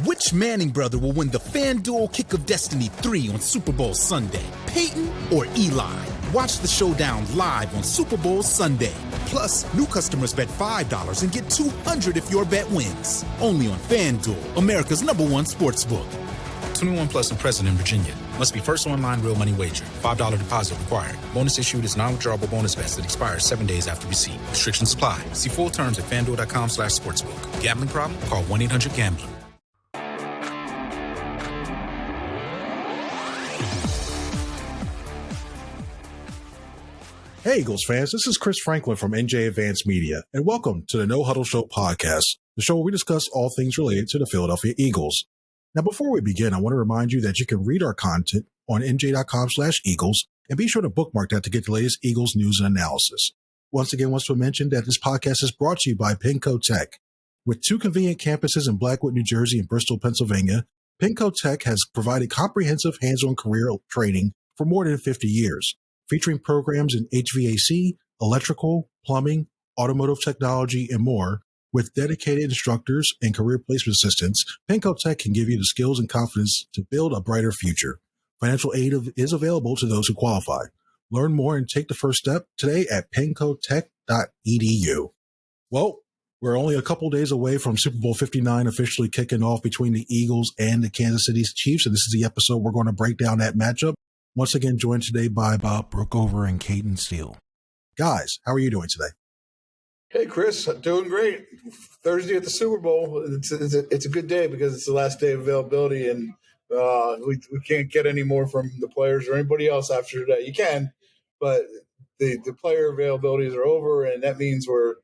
Which Manning brother will win the FanDuel Kick of Destiny 3 on Super Bowl Sunday? Peyton or Eli? Watch the showdown live on Super Bowl Sunday. Plus, new customers bet $5 and get $200 if your bet wins. Only on FanDuel, America's #1 sportsbook. 21 plus and present in Virginia. Must be first online real money wager. $5 deposit required. Bonus issued is non-withdrawable bonus vest that expires 7 days after receipt. Restrictions apply. See full terms at FanDuel.com/sportsbook. Gambling problem? Call 1-800-GAMBLER. Hey, Eagles fans, this is Chris Franklin from NJ Advanced Media, and welcome to the No-Huddle Show podcast, the show where we discuss all things related to the Philadelphia Eagles. Now, before we begin, I want to remind you that you can read our content on NJ.com/Eagles, and be sure to bookmark that to get the latest Eagles news and analysis. Once again, wants to mention that this podcast is brought to you by Penco Tech. With 2 convenient campuses in Blackwood, New Jersey and Bristol, Pennsylvania, Penco Tech has provided comprehensive hands-on career training for more than 50 years. Featuring programs in HVAC, electrical, plumbing, automotive technology, and more. With dedicated instructors and career placement assistants, Penco Tech can give you the skills and confidence to build a brighter future. Financial aid is available to those who qualify. Learn more and take the first step today at pencotech.edu. Well, we're only a couple days away from Super Bowl 59 officially kicking off between the Eagles and the Kansas City Chiefs, and this is the episode we're going to break down that matchup. Once again, joined today by Brookover and Cayden Steele. Guys, how are you doing today? Hey, Chris, doing great. Thursday at the Super Bowl. It's a good day because it's the last day of availability, and we can't get any more from the players or anybody else after today. You can, but the player availabilities are over, and that means we're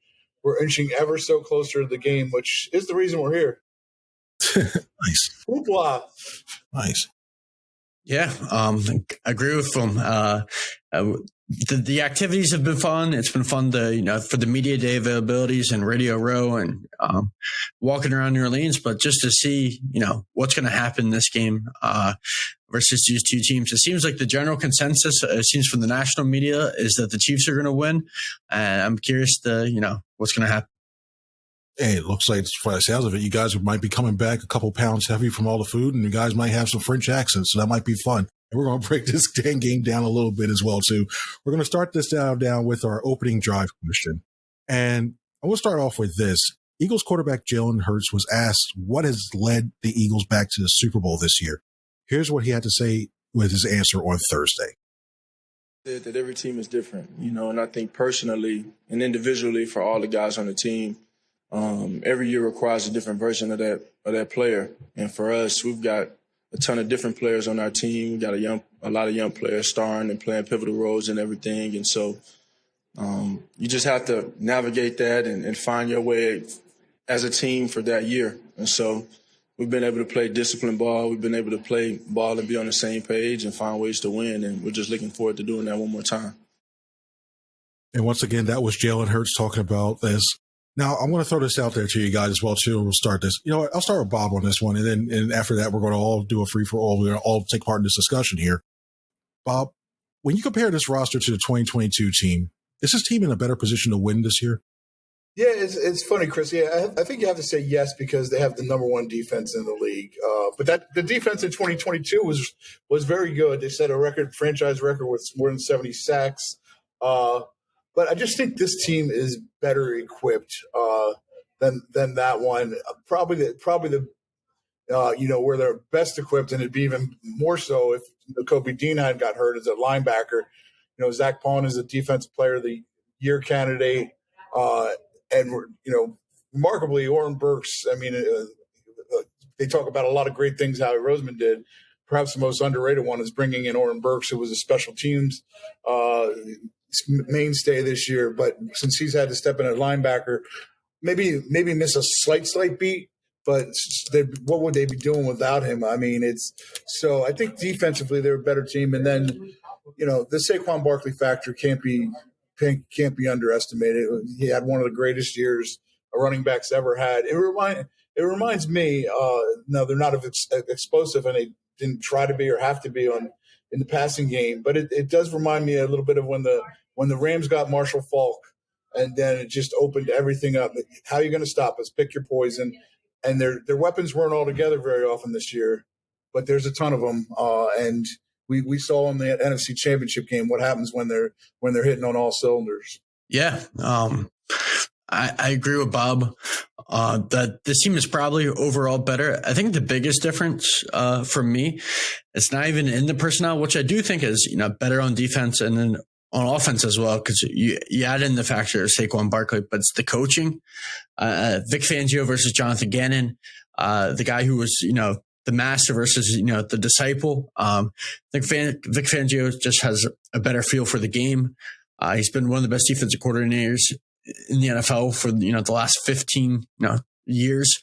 inching ever so closer to the game, which is the reason we're here. Nice. Hoopla. Nice. Yeah, I agree with them. The activities have been fun. It's been fun to, for the media day availabilities and Radio Row and walking around New Orleans, but just to see, what's going to happen in this game versus these two teams. It seems like the general consensus, it seems from the national media, is that the Chiefs are going to win. And I'm curious to, what's going to happen. Hey, it looks like, from the sounds of it, you guys might be coming back a couple pounds heavy from all the food, and you guys might have some French accents, so that might be fun. And we're going to break this dang game down a little bit as well, too. We're going to start this down with our opening drive question. And I will start off with this. Eagles quarterback Jalen Hurts was asked what has led the Eagles back to the Super Bowl this year. Here's what he had to say with his answer on Thursday. That every team is different, and I think personally and individually for all the guys on the team, every year requires a different version of that player. And for us, we've got a ton of different players on our team. We got a lot of young players starring and playing pivotal roles and everything. And so you just have to navigate that and find your way as a team for that year. And so we've been able to play disciplined ball. We've been able to play ball and be on the same page and find ways to win. And we're just looking forward to doing that one more time. And once again, that was Jalen Hurts talking about this. Now, I'm going to throw this out there to you guys as well, too. We'll start this. I'll start with Bob on this one, and after that, we're going to all do a free-for-all. We're going to all take part in this discussion here. Bob, when you compare this roster to the 2022 team, is this team in a better position to win this year? Yeah, it's funny, Chris. Yeah, I think you have to say yes because they have the #1 defense in the league. But the defense in 2022 was very good. They set a franchise record with more than 70 sacks. But I just think this team is better equipped than that one. Probably the where they're best equipped, and it'd be even more so if Kobe Dean had got hurt as a linebacker. Zach Pawn is a defensive player of the year candidate, and remarkably, Oren Burks. I mean, they talk about a lot of great things Howie Roseman did. Perhaps the most underrated one is bringing in Oren Burks, who was a special teams mainstay this year, but since he's had to step in at linebacker, maybe miss a slight beat, but what would they be doing without him? I mean, I think defensively they're a better team, and then the Saquon Barkley factor can't be underestimated. He had one of the greatest years a running back's ever had. It reminds me. No, they're not explosive, and they didn't try to be or have to be in the passing game, but it does remind me a little bit of when the Rams got Marshall Faulk, and then it just opened everything up. How are you going to stop us? Pick your poison. and their weapons weren't all together very often this year, but there's a ton of them. And we saw in the NFC Championship game what happens when they're hitting on all cylinders. Yeah. I agree with Bob that this team is probably overall better. I think the biggest difference for me, it's not even in the personnel, which I do think is better on defense and then on offense as well, because you add in the factor of Saquon Barkley, but it's the coaching. Vic Fangio versus Jonathan Gannon, the guy who was the master versus the disciple. I think Vic Fangio just has a better feel for the game. He's been one of the best defensive coordinators in the NFL for the last 15 years.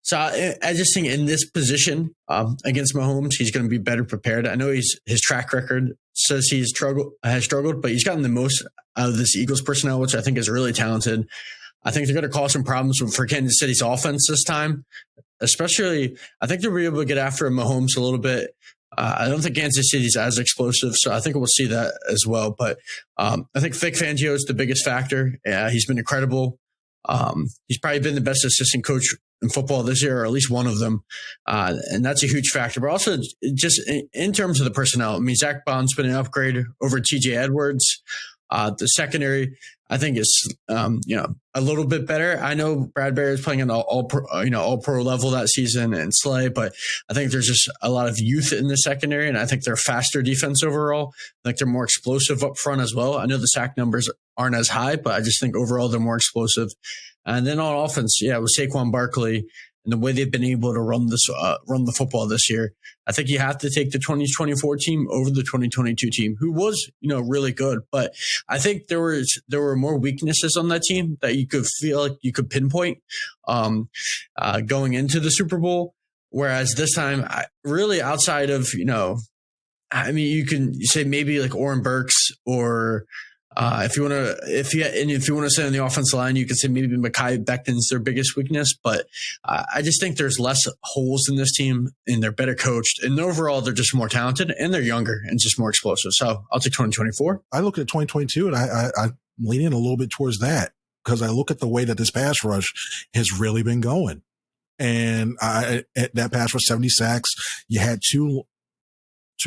So I just think in this position against Mahomes, he's going to be better prepared. I know his track record says has struggled, but he's gotten the most out of this Eagles personnel, which I think is really talented. I think they're going to cause some problems for Kansas City's offense this time. Especially, I think they'll be able to get after Mahomes a little bit. I don't think Kansas City's as explosive, so I think we'll see that as well. But I think Vic Fangio is the biggest factor. He's been incredible. He's probably been the best assistant coach in football this year, or at least one of them. And that's a huge factor. But also just in terms of the personnel, I mean, Zach Bond's been an upgrade over TJ Edwards. The secondary, I think, is a little bit better. I know Bradbury is playing at all pro level that season, and Slay, but I think there's just a lot of youth in the secondary, and I think they're faster defense overall. I think they're more explosive up front as well. I know the sack numbers aren't as high, but I just think overall they're more explosive. And then on offense, with Saquon Barkley and the way they've been able to run the football this year, I think you have to take the 2024 team over the 2022 team, who was, really good. But I think there were more weaknesses on that team that you could feel like you could pinpoint going into the Super Bowl. Whereas this time, really outside of, you can say maybe like Oren Burks or if you want to say on the offensive line, you could say maybe Mekhi Becton's their biggest weakness. But I just think there's less holes in this team, and they're better coached. And overall, they're just more talented, and they're younger and just more explosive. So I'll take 2024. I look at 2022, and I lean in a little bit towards that because I look at the way that this pass rush has really been going. And that pass rush, 70 sacks. You had two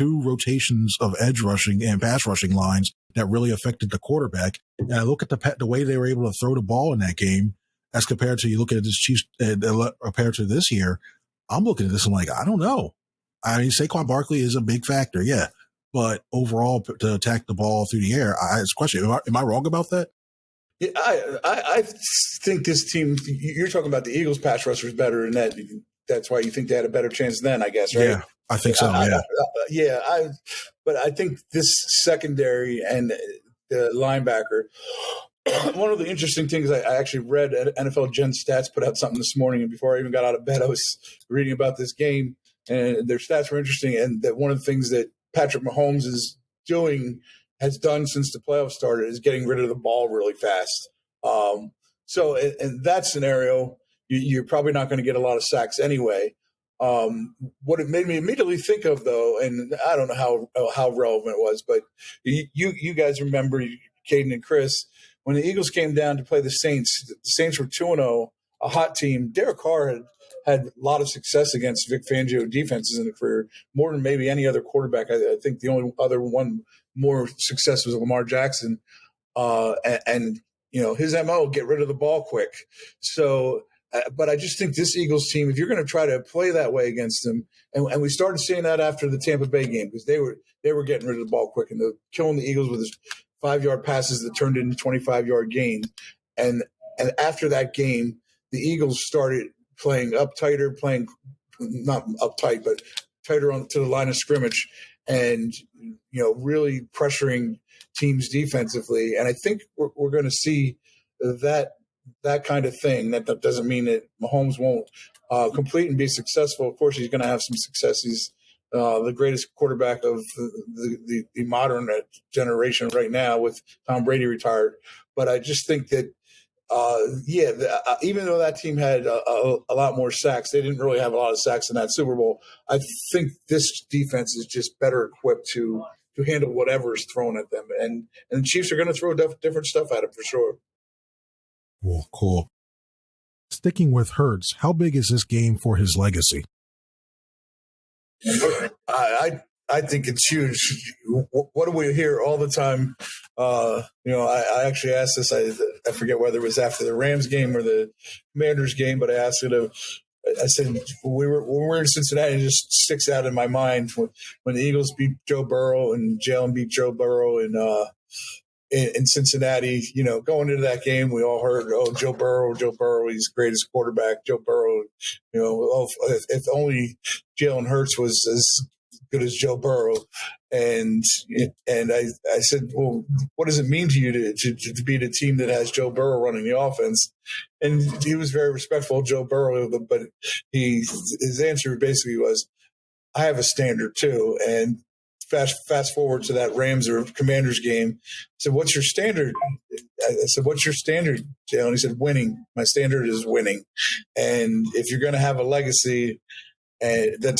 rotations of edge rushing and pass rushing lines that really affected the quarterback. And I look at the way they were able to throw the ball in that game as compared to you look at this Chiefs compared to this year. I'm looking at this and like, I don't know. I mean, Saquon Barkley is a big factor, yeah, but overall to attack the ball through the air, it's a question. Am I wrong about that? Yeah, I think this team. You're talking about the Eagles pass rushers better, and that's why you think they had a better chance then, I guess, right? Yeah, I think so. But I think this secondary and the linebacker. One of the interesting things I actually read at NFL Gen Stats put out something this morning, and before I even got out of bed, I was reading about this game, and their stats were interesting. And that one of the things that Patrick Mahomes has done since the playoffs started is getting rid of the ball really fast. So in that scenario, you're probably not going to get a lot of sacks anyway. What it made me immediately think of, though, and I don't know how relevant it was, but you guys remember, Cayden and Chris, when the Eagles came down to play the Saints were 2-0, a hot team. Derek Carr had a lot of success against Vic Fangio defenses in the career, more than maybe any other quarterback. I think the only other one more success was Lamar Jackson. And his MO, get rid of the ball quick. So, but I just think this Eagles team, if you're going to try to play that way against them, and we started seeing that after the Tampa Bay game, because they were getting rid of the ball quick and they're killing the Eagles with his 5-yard passes that turned into 25-yard gains. And after that game, the Eagles started playing playing not uptight, but tighter to the line of scrimmage, and really pressuring teams defensively. And I think we're going to see that kind of thing. That doesn't mean that Mahomes won't complete and be successful. Of course, he's going to have some success. He's the greatest quarterback of the modern generation right now, with Tom Brady retired. But I just think that, even though that team had a lot more sacks, they didn't really have a lot of sacks in that Super Bowl. I think this defense is just better equipped to handle whatever is thrown at them. And the Chiefs are going to throw different stuff at them for sure. Cool. Sticking with Hurts, how big is this game for his legacy? I think it's huge. What do we hear all the time? I actually asked this. I forget whether it was after the Rams game or the Commanders game, but I asked it. I said when we were in Cincinnati, it just sticks out in my mind when the Eagles beat Joe Burrow and Jalen beat Joe Burrow in Cincinnati. Going into that game, we all heard, "Oh, Joe Burrow, he's the greatest quarterback." Joe Burrow, if only Jalen Hurts was as good as Joe Burrow. And I said, well, what does it mean to you to beat a team that has Joe Burrow running the offense? And he was very respectful of Joe Burrow, but his answer basically was, I have a standard too. And fast forward to that Rams or Commanders game. I said, what's your standard? I said, what's your standard, Jalen? He said, winning. My standard is winning. And if you're going to have a legacy, and then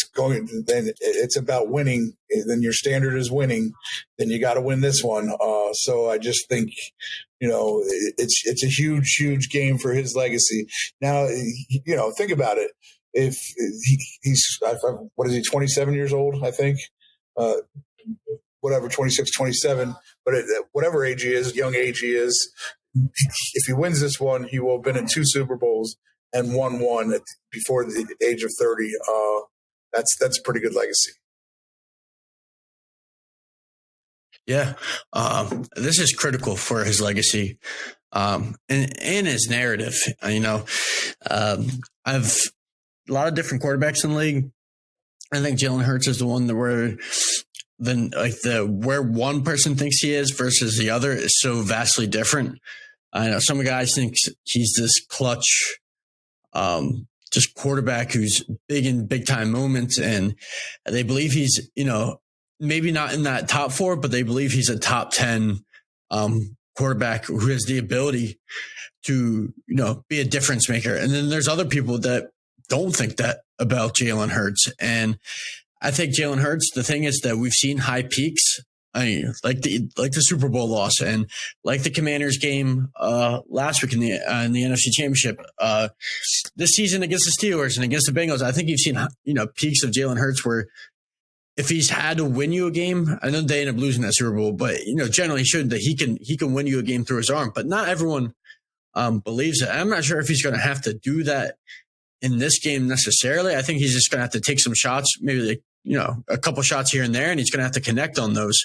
it's about winning. Then your standard is winning. Then you got to win this one. So I just think, it's a huge, huge game for his legacy. Now, think about it. If he's, what is he, 27 years old, I think, 26, 27, but whatever age he is, young age he is, if he wins this one, he will have been in 2 Super Bowls and won one before the age of 30. That's a pretty good legacy. Yeah. This is critical for his legacy and his narrative. I've a lot of different quarterbacks in the league. I think Jalen Hurts is the one where one person thinks he is versus the other is so vastly different. I know some guys think he's this clutch, just quarterback who's big in big time moments, and they believe he's, maybe not in that top 4, but they believe he's a top 10 quarterback who has the ability to, be a difference maker. And then there's other people that don't think that about Jalen Hurts. And I think Jalen Hurts, the thing is that we've seen high peaks. Like the Super Bowl loss and like the Commanders game last week in the NFC Championship. This season against the Steelers and against the Bengals, I think you've seen peaks of Jalen Hurts where if he's had to win you a game, I know they end up losing that Super Bowl, but generally showed that he can win you a game through his arm. But not everyone believes it. I'm not sure if he's going to have to do that in this game necessarily. I think he's just going to have to take some shots, maybe a couple shots here and there, and he's going to have to connect on those.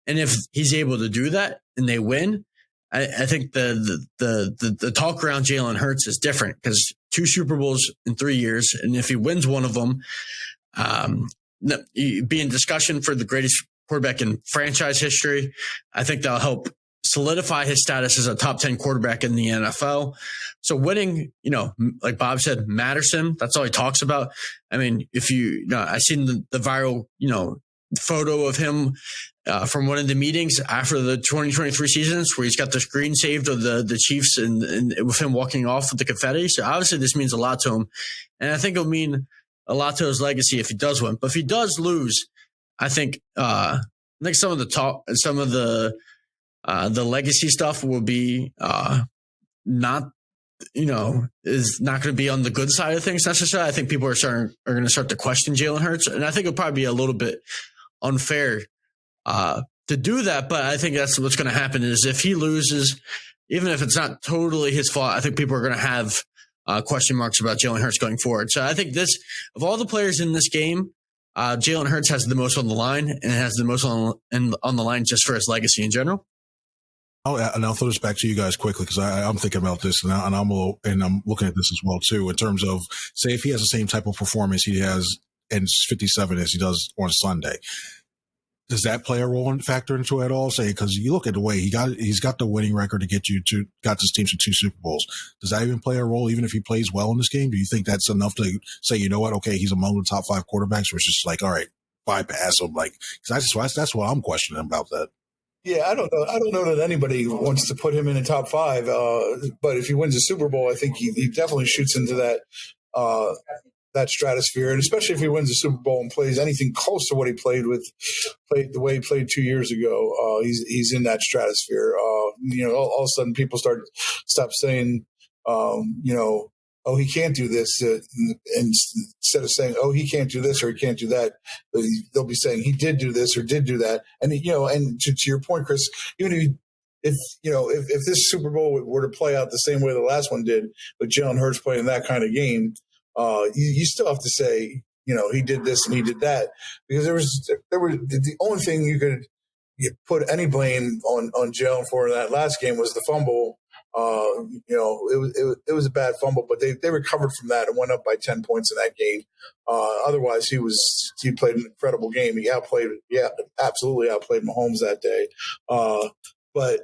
And if he's able to do that and they win, I think the talk around Jalen Hurts is different because 2 Super Bowls in 3 years. And if he wins one of them, be in discussion for the greatest quarterback in franchise history. I think that'll help solidify his status as a top 10 quarterback in the NFL. So winning, like Bob said, matters to him. That's all he talks about. I mean, I seen the viral, photo of him from one of the meetings after the 2023 seasons where he's got the screen saved of the Chiefs and with him walking off with the confetti. So obviously this means a lot to him. And I think it'll mean a lot to his legacy if he does win. But if he does lose, I think some of the legacy stuff will be is not going to be on the good side of things necessarily. I think people are going to start to question Jalen Hurts, and I think it'll probably be a little bit unfair to do that. But I think that's what's going to happen is if he loses, even if it's not totally his fault, I think people are going to have question marks about Jalen Hurts going forward. So I think of all the players in this game, Jalen Hurts has the most on the line and has the most on the line just for his legacy in general. Oh, and I'll throw this back to you guys quickly because I'm thinking about this and I'm looking at this as well too in terms of, say, if he has the same type of performance he has in 57 as he does on Sunday, does that play a role and factor into it at all? Say, because you look at the way he's got the winning record to got this team to 2 Super Bowls. Does that even play a role, even if he plays well in this game? Do you think that's enough to say, you know what? Okay, he's among the top 5 quarterbacks, or it's just like, all right, bypass him? Like, because that's what I'm questioning about that. Yeah, I don't know that anybody wants to put him in the top 5. But if he wins a Super Bowl, I think he definitely shoots into that stratosphere, and especially if he wins a Super Bowl and plays anything close to what he played the way he played 2 years ago, he's in that stratosphere. All of a sudden people stop saying, oh, he can't do this, and instead of saying, oh, he can't do this or he can't do that, they'll be saying he did do this or did do that. And, and to your point, Chris, even if this Super Bowl were to play out the same way the last one did, with Jalen Hurts playing that kind of game, you still have to say, he did this and he did that, because the only thing you could put any blame on Jalen for in that last game was the fumble. It was a bad fumble, but they recovered from that and went up by 10 points in that game. Otherwise, he played an incredible game. He absolutely outplayed Mahomes that day. But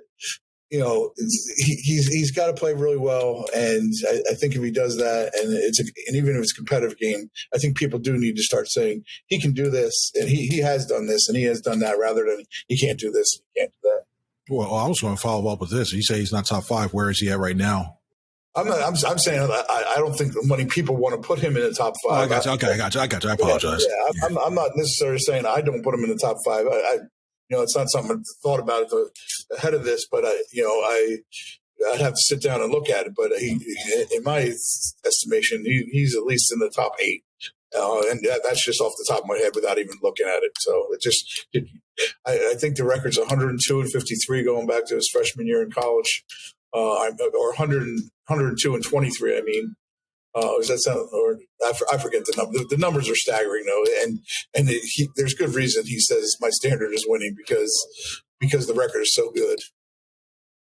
he's got to play really well, and I think if he does that, and even if it's a competitive game, I think people do need to start saying he can do this, and he has done this, and he has done that, rather than he can't do this, he can't do that. Well, I was going to follow up with this. You say he's not top 5. Where is he at right now? I'm saying I don't think many people want to put him in the top 5. Oh, I got you. Okay, I got you. I apologize. Yeah. I'm not necessarily saying I don't put him in the top 5. It's not something I thought about ahead of this, but I'd have to sit down and look at it. But in my estimation, he's at least in the top 8. And that's just off the top of my head without even looking at it. So I think the record's 102 and 53 going back to his freshman year in college, or 102 and 23. I mean, does that sound? Or I forget the number. The numbers are staggering, though, and there's good reason he says my standard is winning because the record is so good.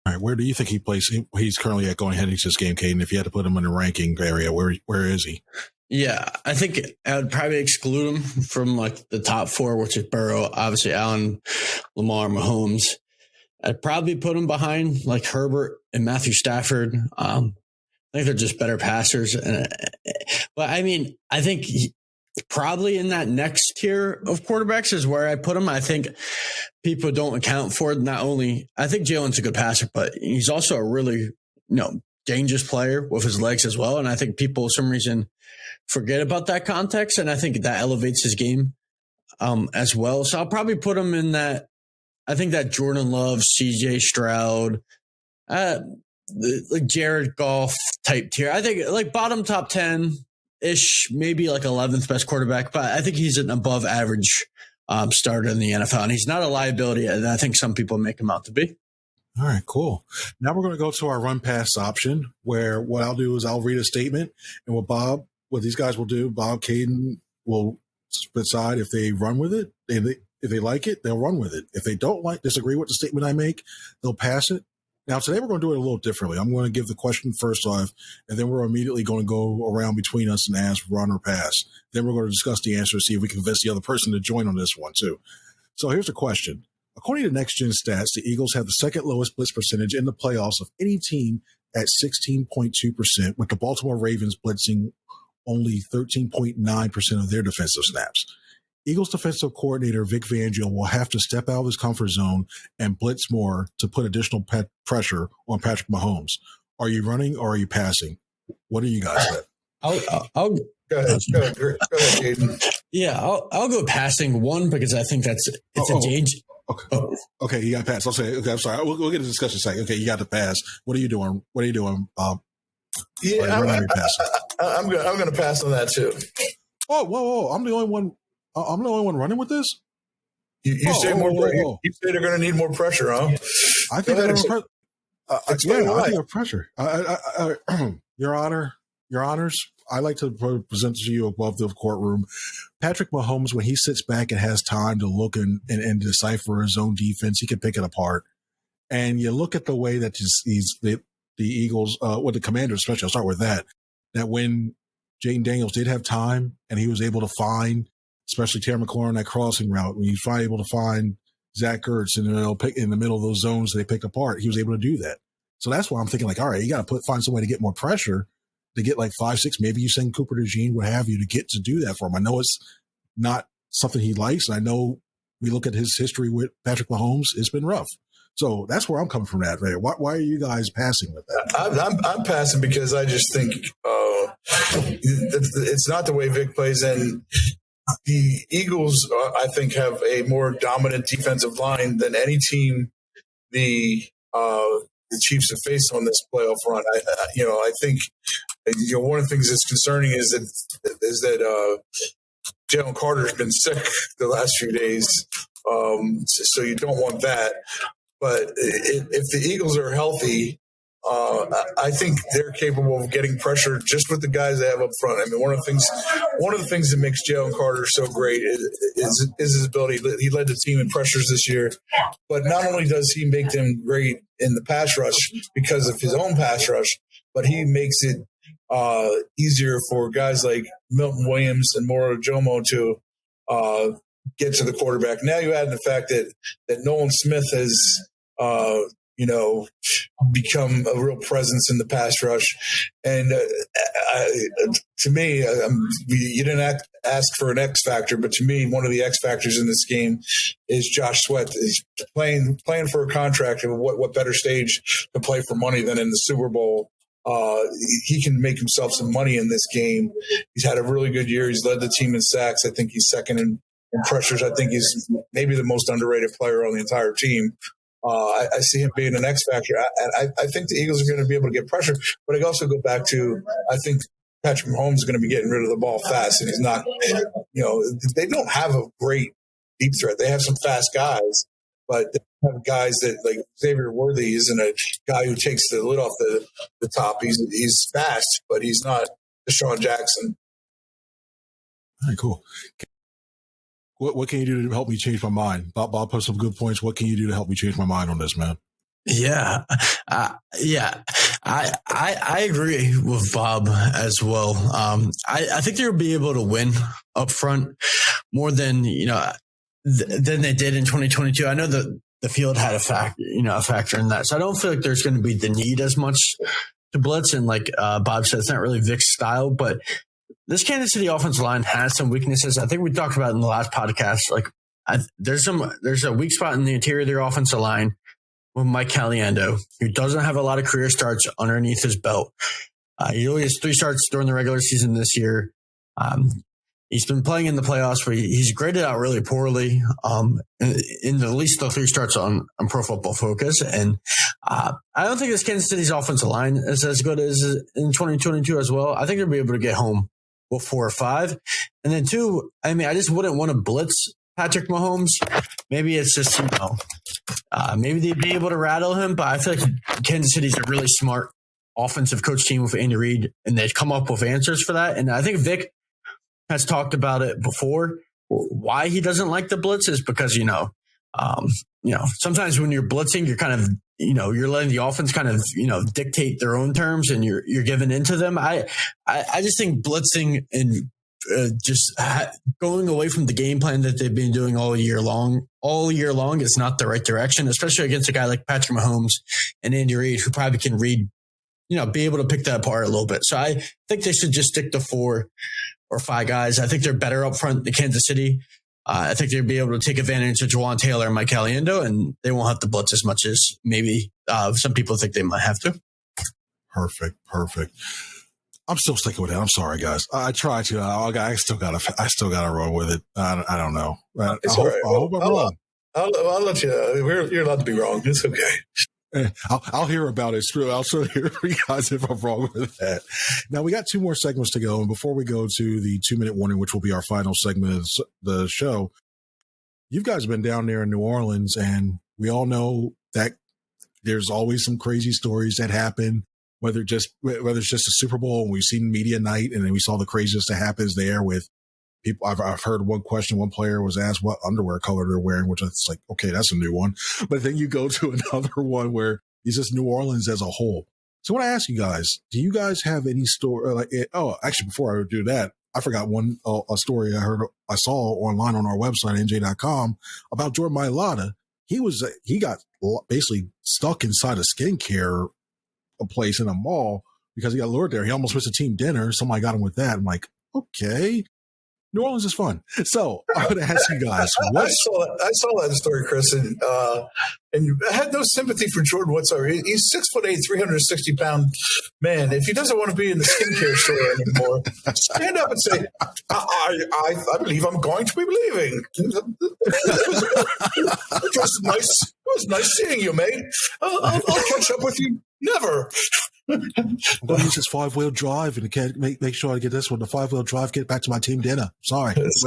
All right, where do you think he plays? He's currently at going heading to this game, Cayden. If you had to put him in the ranking area, where is he? Yeah, I think I would probably exclude him from like the top 4, which is Burrow, obviously Allen, Lamar, Mahomes. I'd probably put him behind like Herbert and Matthew Stafford. I think they're just better passers. But I mean, I think probably in that next tier of quarterbacks is where I put him. I think people don't account for it. Not only, I think Jalen's a good passer, but he's also a really, dangerous player with his legs as well. And I think people, for some reason, forget about that context. And I think that elevates his game as well. So I'll probably put him in that. I think that Jordan Love, CJ Stroud, like Jared Goff type tier. I think like bottom top 10-ish, maybe like 11th best quarterback, but I think he's an above average starter in the NFL, and he's not a liability, and I think some people make him out to be. All right, cool. Now we're going to go to our run pass option, where what I'll do is I'll read a statement, and what these guys will do, Bob, Cayden will decide if they run with it. If they like it, they'll run with it. If they don't disagree with the statement I make, they'll pass it. Now, today we're going to do it a little differently. I'm going to give the question first off, and then we're immediately going to go around between us and ask run or pass. Then we're going to discuss the answer to see if we can convince the other person to join on this one, too. So here's the question. According to Next Gen Stats, the Eagles have the second lowest blitz percentage in the playoffs of any team at 16.2%, with the Baltimore Ravens blitzing only 13.9% of their defensive snaps. Eagles defensive coordinator Vic Fangio will have to step out of his comfort zone and blitz more to put additional pressure on Patrick Mahomes. Are you running or are you passing? What do you guys say? I'll Go ahead, Cayden. Yeah, I'll go passing one because I think it's a change. Okay, you got to pass. I'll say, okay, I'm sorry. We'll get a discussion second. Okay, you got to pass. What are you doing? Yeah, I'm going to pass on that too. Oh, whoa! I'm the only one. I'm the only one running with this. You say more. You say they're going to need more pressure, huh? I think they're under pressure. Your honors. I like to present to you above the courtroom. Patrick Mahomes, when he sits back and has time to look and decipher his own defense, he can pick it apart. And you look at the way that the Eagles, the Commanders especially, I'll start with that when Jaden Daniels did have time and he was able to find, especially Terry McLaurin, that crossing route, when he was finally able to find Zach Ertz in the middle of those zones they picked apart, he was able to do that. So that's why I'm thinking, like, all right, you got to find some way to get more pressure, to get like 5, 6, maybe you send Cooper DeJean, what have you, to get to do that for him. I know it's not something he likes. And I know we look at his history with Patrick Mahomes, it's been rough. So that's where I'm coming from that. Right? Why are you guys passing with that? I'm passing because I just think it's not the way Vic plays. And the Eagles, I think, have a more dominant defensive line than any team the Chiefs have faced on this playoff run. I think one of the things that's concerning is that Jalen Carter's been sick the last few days, so you don't want that. But if the Eagles are healthy, I think they're capable of getting pressure just with the guys they have up front. I mean, one of the things that makes Jalen Carter so great is his ability. He led the team in pressures this year, but not only does he make them great in the pass rush because of his own pass rush, but he makes it easier for guys like Milton Williams and Moro Jomo to get to the quarterback. Now you add the fact that Nolan Smith has become a real presence in the pass rush. And to me, you didn't ask for an X factor, but to me, one of the X factors in this game is Josh Sweat. He's playing for a contract, and what better stage to play for money than in the Super Bowl? He can make himself some money in this game. He's had a really good year. He's led the team in sacks. I think he's second in pressures. I think he's maybe the most underrated player on the entire team. I see him being an X factor. I think the Eagles are going to be able to get pressure, but I also go back to, I think Patrick Mahomes is going to be getting rid of the ball fast, and he's not, they don't have a great deep threat. They have some fast guys, but they have guys that, like Xavier Worthy isn't a guy who takes the lid off the top. He's fast, but he's not Deshaun Jackson. All right, cool. What can you do to help me change my mind? Bob put some good points. What can you do to help me change my mind on this, man? Yeah. I agree with Bob as well. I think they'll be able to win up front more than they did in 2022. I know that the field had a factor in that. So I don't feel like there's going to be the need as much to blitz. And like Bob said, it's not really Vic's style, but this Kansas City offensive line has some weaknesses. I think we talked about in the last podcast. Like, there's a weak spot in the interior of their offensive line with Mike Caliendo, who doesn't have a lot of career starts underneath his belt. He only has 3 starts during the regular season this year. He's been playing in the playoffs, but he's graded out really poorly in at least the 3 starts on Pro Football Focus. And I don't think this Kansas City's offensive line is as good as in 2022 as well. I think they'll be able to get home with 4 or 5. And then 2, I just wouldn't want to blitz Patrick Mahomes. Maybe it's just, maybe they'd be able to rattle him, but I feel like Kansas City's a really smart offensive coach team with Andy Reid, and they've come up with answers for that. And I think Vic has talked about it before. Why he doesn't like the blitz is because, sometimes when you're blitzing, you're kind of, you're letting the offense kind of, dictate their own terms, and you're giving into them. I just think blitzing and going away from the game plan that they've been doing all year long is not the right direction, especially against a guy like Patrick Mahomes and Andy Reid, who probably can read, be able to pick that apart a little bit. So I think they should just stick to 4 or 5 guys. I think they're better up front than Kansas City. I think they'll be able to take advantage of Juwan Taylor and Mike Caliendo, and they won't have to blitz as much as maybe some people think they might have to. Perfect. I'm still sticking with it. I'm sorry, guys. I try to. I still gotta roll with it. I don't know. I hope I'm wrong. I'll let you. You're allowed to be wrong. It's okay. I'll hear about it. I'll still hear from you guys if I'm wrong with that. Now, we got 2 more segments to go. And before we go to the 2-minute warning, which will be our final segment of the show, you guys have been down there in New Orleans, and we all know that there's always some crazy stories that happen, whether it's just a Super Bowl, and we've seen media night, and then we saw the craziness that happens there with people. I've heard one question, one player was asked what underwear color they're wearing, which is like, okay, that's a new one. But then you go to another one where it's just New Orleans as a whole. So I want to ask you guys, do you guys have any story? Actually, before I do that, I forgot a story I saw online on our website, NJ.com, about Jordan Mailata. He got basically stuck inside a skincare place in a mall because he got lured there. He almost missed a team dinner. Somebody got him with that. I'm like, okay. New Orleans is fun. So I'm going to ask you guys. I saw that story, Chris, and I had no sympathy for Jordan whatsoever. He's 6'8", 360-pound man. If he doesn't want to be in the skincare store anymore, stand up and say, "I believe I'm going to be believing." It was nice seeing you, mate. I'll catch up with you Never. I'm going to use this 5-wheel drive and can't make sure I get this one. The 5-wheel drive, get back to my team dinner. Sorry. Curse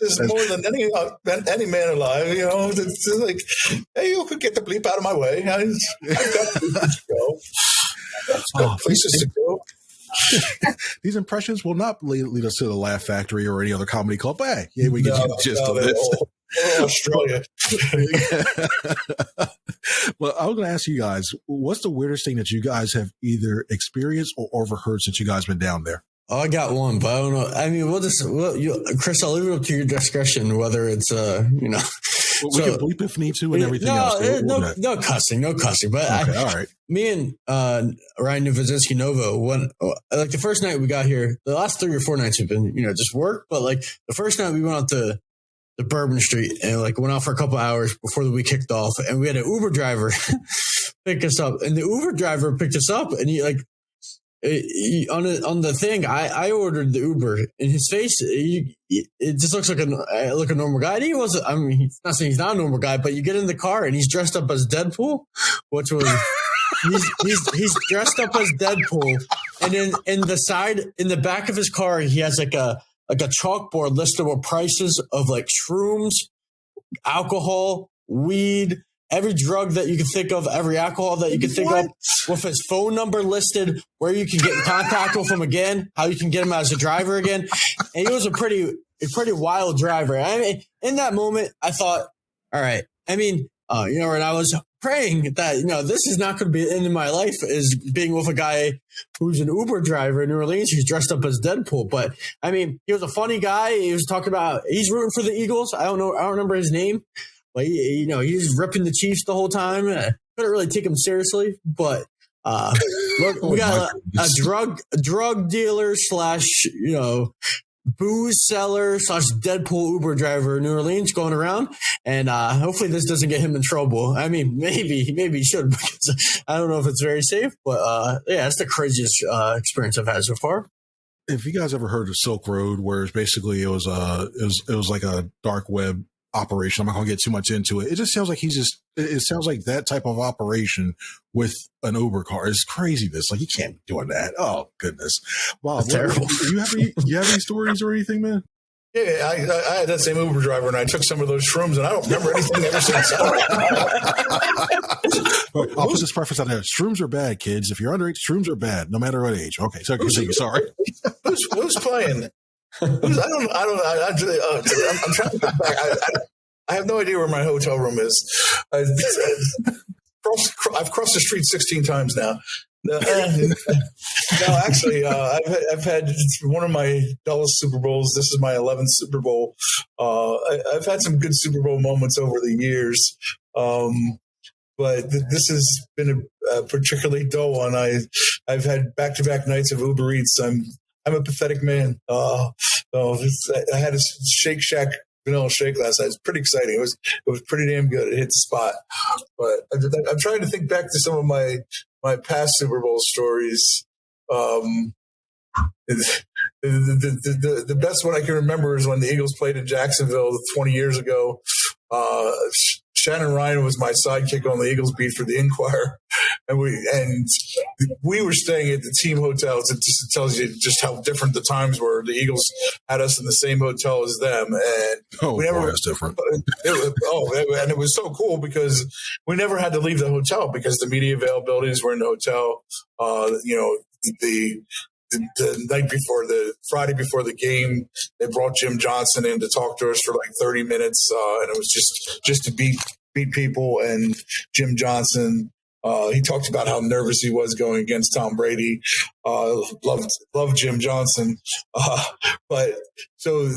is more than any man alive. You know, it's like, hey, you could get the bleep out of my way. I've got places to go. I've got places to go. These impressions will not lead us to the Laugh Factory or any other comedy club. But hey, yeah, we get you the gist of this. Australia. Well, I was going to ask you guys, what's the weirdest thing that you guys have either experienced or overheard since you guys been down there? Oh, I got one, but I don't know. I mean, Chris, I'll leave it up to your discretion whether it's, we can bleep if need to and everything else. No cussing. But okay, all right. Me and Ryan Novozinski Novo, like the first night we got here, the last 3 or 4 nights have been, just work. But like the first night we went out to the Bourbon Street and like went out for a couple hours before the week kicked off, and we had an Uber driver pick us up, and the Uber driver picked us up, and he on the thing, I ordered the Uber, and his face, it just looks like a normal guy. And he wasn't. I mean, he's not saying he's not a normal guy, but you get in the car and he's dressed up as Deadpool, which was he's dressed up as Deadpool, and then in the back of his car, he has like a chalkboard listed with prices of like shrooms, alcohol, weed, every drug that you can think of, every alcohol that you can think of, with his phone number listed, where you can get in contact with him again, how you can get him as a driver again. And he was a pretty wild driver. I mean, in that moment, I thought, all right. I mean, and I was praying that, this is not going to be the end of my life, is being with a guy who's an Uber driver in New Orleans. He's dressed up as Deadpool. But I mean, he was a funny guy. He was talking about, he's rooting for the Eagles. I don't remember his name, but he was ripping the Chiefs the whole time. I couldn't really take him seriously, but look, we got a drug dealer / booze seller / Deadpool Uber driver in New Orleans going around, and hopefully this doesn't get him in trouble. I mean, maybe he should, because I don't know if it's very safe, but yeah, that's the craziest experience I've had so far. If you guys ever heard of Silk Road, where it's basically it was like a dark web operation. I'm not going to get too much into it. It just sounds like it sounds like that type of operation with an Uber car. It's craziness. Like, you can't be doing that. Oh, goodness. Wow. That's terrible. You have any stories or anything, man? Yeah, I had that same Uber driver, and I took some of those shrooms, and I don't remember anything ever since. I'll put this preface out there. Shrooms are bad, kids. If you're underage, shrooms are bad, no matter what age. Okay, so continue. Sorry. Who's playing? I'm trying to get back. I have no idea where my hotel room is. I've crossed the street 16 times now. No, actually, I've had one of my dullest Super Bowls. This is my 11th Super Bowl. I've had some good Super Bowl moments over the years, but this has been a particularly dull one. I've had back-to-back nights of Uber Eats. I'm a pathetic man. I had a Shake Shack vanilla shake last night. It's pretty exciting. It was pretty damn good. It hit the spot. But I'm trying to think back to some of my past Super Bowl stories. The best one I can remember is when the Eagles played in Jacksonville 20 years ago. Shannon Ryan was my sidekick on the Eagles beat for the Inquirer, and we were staying at the team hotel. It just tells you just how different the times were. The Eagles had us in the same hotel as them, and that's different. And it was so cool because we never had to leave the hotel because the media availabilities were in the hotel. The night before, the Friday before the game, they brought Jim Johnson in to talk to us for like 30 minutes. And it was just to beat people. And Jim Johnson, he talked about how nervous he was going against Tom Brady. Loved Jim Johnson. But so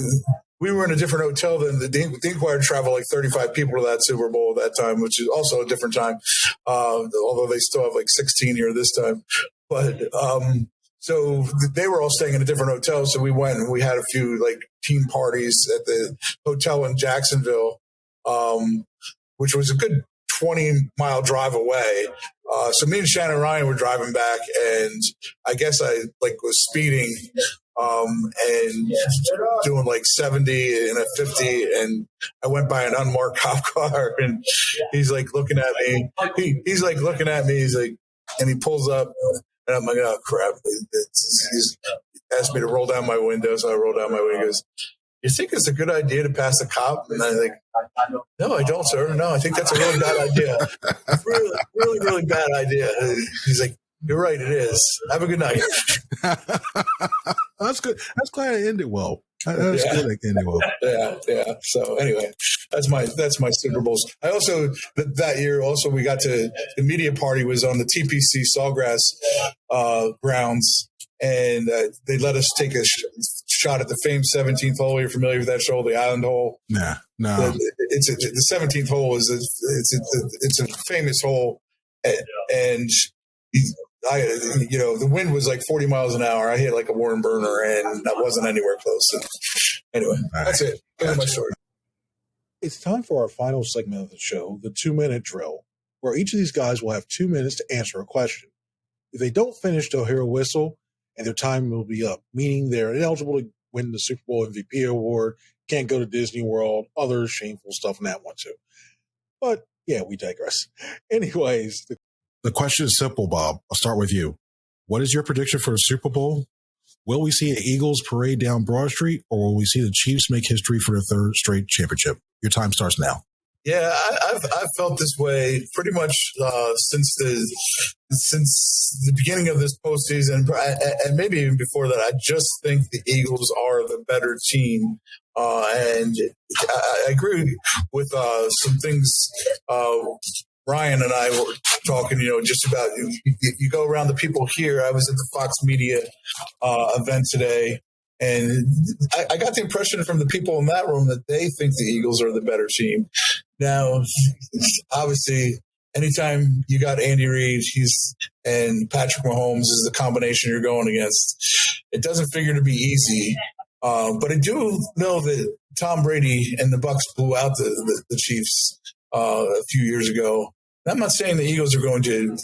we were in a different hotel than the Inquirer traveled like 35 people to that Super Bowl at that time, which is also a different time. Although they still have like 16 here this time. But, so they were all staying in a different hotel. So we went and we had a few like team parties at the hotel in Jacksonville, which was a good 20-mile drive away. So me and Shannon Ryan were driving back, and I guess I was speeding and doing like 70 and a 50. And I went by an unmarked cop car, and he's like looking at me. He's like looking at me. He's like, and he pulls up, and I'm like, oh crap. He's asked me to roll down my window, so I roll down my window. He goes, you think it's a good idea to pass a cop? And I'm like, no, I don't, sir. No, I think that's a really bad idea. Really, really, really bad idea. He's like, you're right, it is. Have a good night. That's good. That's glad it ended well. That's good it ended well. Yeah. So anyway, that's my Super Bowls. I also that year we got to the media party was on the TPC Sawgrass grounds. And they let us take a shot at the famed 17th hole. You're familiar with that show, the Island Hole? No. The 17th hole it's a famous hole, and the wind was like 40 miles an hour. I hit like a worm burner, and I wasn't anywhere close. And anyway, that's it. That's my story. It's time for our final segment of the show, the 2-minute drill, where each of these guys will have 2 minutes to answer a question. If they don't finish, they'll hear a whistle, and their time will be up, meaning they're ineligible to win the Super Bowl MVP award, can't go to Disney World, other shameful stuff in that one too. But yeah, we digress. Anyways, the question is simple, Bob. I'll start with you. What is your prediction for the Super Bowl? Will we see the Eagles parade down Broad Street, or will we see the Chiefs make history for their third straight championship? Your time starts now. Yeah, I've felt this way pretty much since the beginning of this postseason, and maybe even before that. I just think the Eagles are the better team, and I agree with some things. Ryan and I were talking, just about you go around the people here. I was at the Fox Media event today. And I got the impression from the people in that room that they think the Eagles are the better team. Now, obviously, anytime you got Andy Reid and Patrick Mahomes is the combination you're going against, it doesn't figure to be easy. But I do know that Tom Brady and the Bucs blew out the Chiefs a few years ago. I'm not saying the Eagles are going to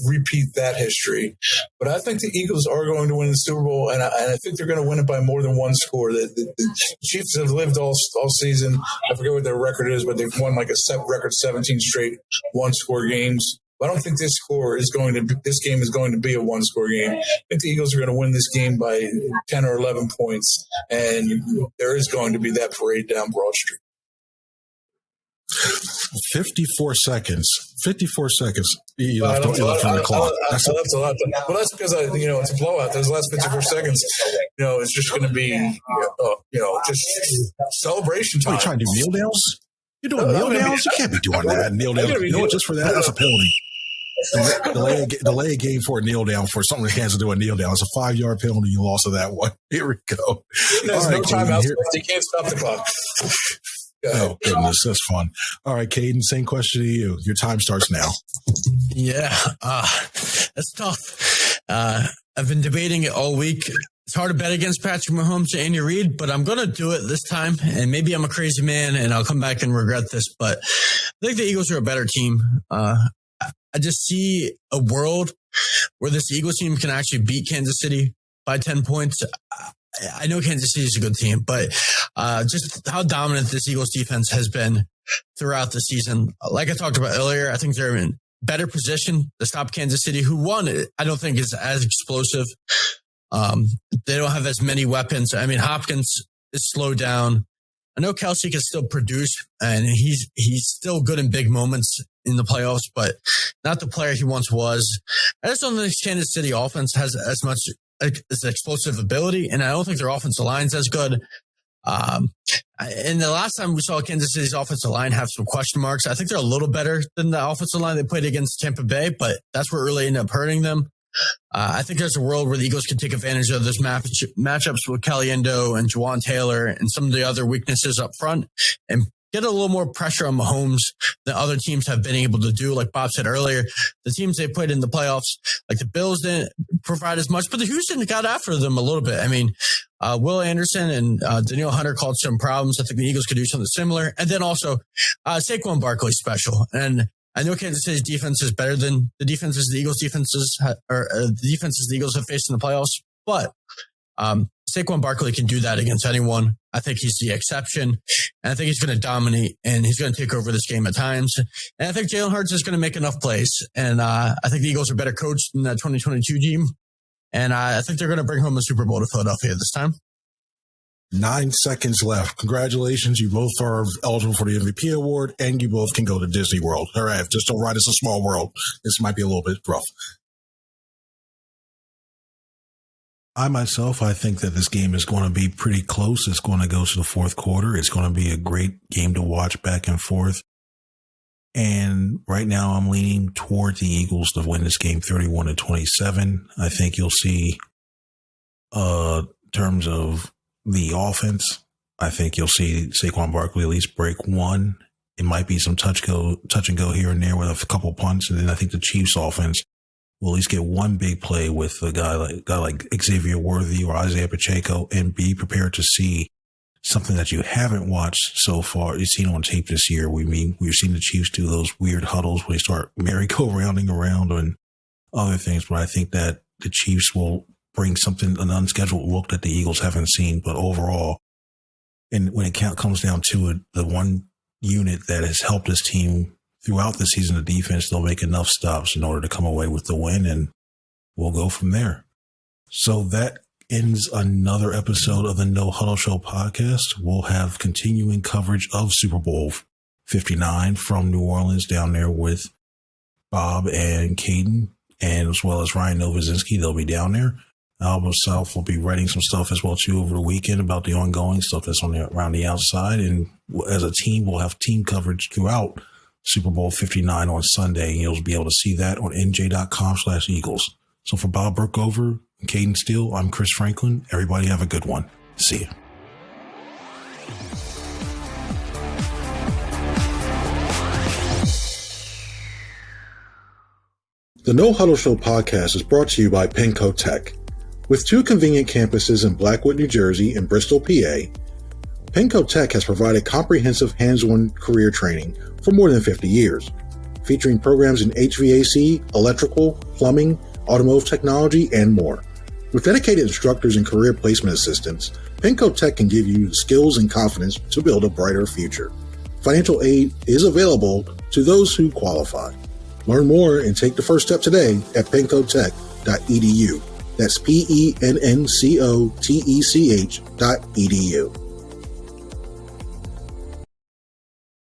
repeat that history, but I think the Eagles are going to win the Super Bowl, and I think they're going to win it by more than one score. The Chiefs have lived all season. I forget what their record is, but they've won like a record 17 straight one-score games. But I don't think this game is going to be a one-score game. I think the Eagles are going to win this game by 10 or 11 points, and there is going to be that parade down Broad Street. 54 seconds. 54 seconds. You left on the clock. That's a lot. Well, that's because it's a blowout. Those last 54 seconds, it's just going to be, just celebration time. Are you trying to do kneel downs? You're doing kneel downs? You can't be doing that. Kneel downs. Just for that, that's a penalty. Delay a game for a kneel down for something that has to do a kneel down. It's a 5-yard penalty. You lost to that one. Here we go. There's no timeouts. You can't stop the clock. Oh, goodness. That's fun. All right, Cayden, same question to you. Your time starts now. Yeah, that's tough. I've been debating it all week. It's hard to bet against Patrick Mahomes and Andy Reid, but I'm going to do it this time. And maybe I'm a crazy man and I'll come back and regret this, but I think the Eagles are a better team. I just see a world where this Eagles team can actually beat Kansas City by 10 points. I know Kansas City is a good team, but just how dominant this Eagles defense has been throughout the season. Like I talked about earlier, I think they're in better position to stop Kansas City, who won it. I don't think is as explosive. They don't have as many weapons. I mean, Hopkins is slowed down. I know Kelsey can still produce, and he's still good in big moments in the playoffs, but not the player he once was. I just don't think Kansas City offense has as much as explosive ability, and I don't think their offensive line's as good. And the last time we saw Kansas City's offensive line have some question marks, I think they're a little better than the offensive line they played against Tampa Bay, but that's what really ended up hurting them. I think there's a world where the Eagles can take advantage of those matchups with Caliendo and Juwan Taylor and some of the other weaknesses up front and get a little more pressure on Mahomes than other teams have been able to do. Like Bob said earlier, the teams they played in the playoffs, like the Bills didn't provide as much, but the Houston got after them a little bit. I mean, Will Anderson and Danielle Hunter caused some problems. I think the Eagles could do something similar. And then also Saquon Barkley's special. And I know Kansas City's defense is better than the defenses the Eagles defenses or the defenses the Eagles have faced in the playoffs, but Saquon Barkley can do that against anyone. I think he's the exception, and I think he's going to dominate, and he's going to take over this game at times. And I think Jalen Hurts is going to make enough plays, and I think the Eagles are better coached than that 2022 team, and I think they're going to bring home a Super Bowl to Philadelphia this time. 9 seconds left. Congratulations. You both are eligible for the MVP award, and you both can go to Disney World. All right, just don't ride. It's a small world. This might be a little bit rough. I think that this game is going to be pretty close. It's going to go to the fourth quarter. It's going to be a great game to watch back and forth. And right now I'm leaning toward the Eagles to win this game 31-27. I think you'll see, in terms of the offense, I think you'll see Saquon Barkley at least break one. It might be some touch and go here and there with a couple punts. And then I think the Chiefs offense will at least get one big play with a guy like Xavier Worthy or Isaiah Pacheco, and be prepared to see something that you haven't watched so far. You've seen on tape this year. We've seen the Chiefs do those weird huddles where they start merry-go-rounding around and other things. But I think that the Chiefs will bring an unscheduled look that the Eagles haven't seen. But overall, and when it comes down to it, the one unit that has helped this team throughout the season, the defense, they'll make enough stops in order to come away with the win, and we'll go from there. So that ends another episode of the No-Huddle Show podcast. We'll have continuing coverage of Super Bowl 59 from New Orleans down there with Bob and Cayden, and as well as Ryan Novozinski. They'll be down there. I myself will be writing some stuff as well, too, over the weekend about the ongoing stuff that's around the outside. And as a team, we'll have team coverage throughout Super Bowl 59 on Sunday, and you'll be able to see that on NJ.com/Eagles. So for Bob Brookover and Cayden Steele, I'm Chris Franklin. Everybody have a good one. See ya. The No-Huddle Show podcast is brought to you by Penco Tech. With 2 convenient campuses in Blackwood, New Jersey and Bristol, PA, Penco Tech has provided comprehensive hands-on career training for more than 50 years, featuring programs in HVAC, electrical, plumbing, automotive technology, and more. With dedicated instructors and career placement assistants, Penco Tech can give you the skills and confidence to build a brighter future. Financial aid is available to those who qualify. Learn more and take the first step today at pencotech.edu. That's PENNCOTECH.edu.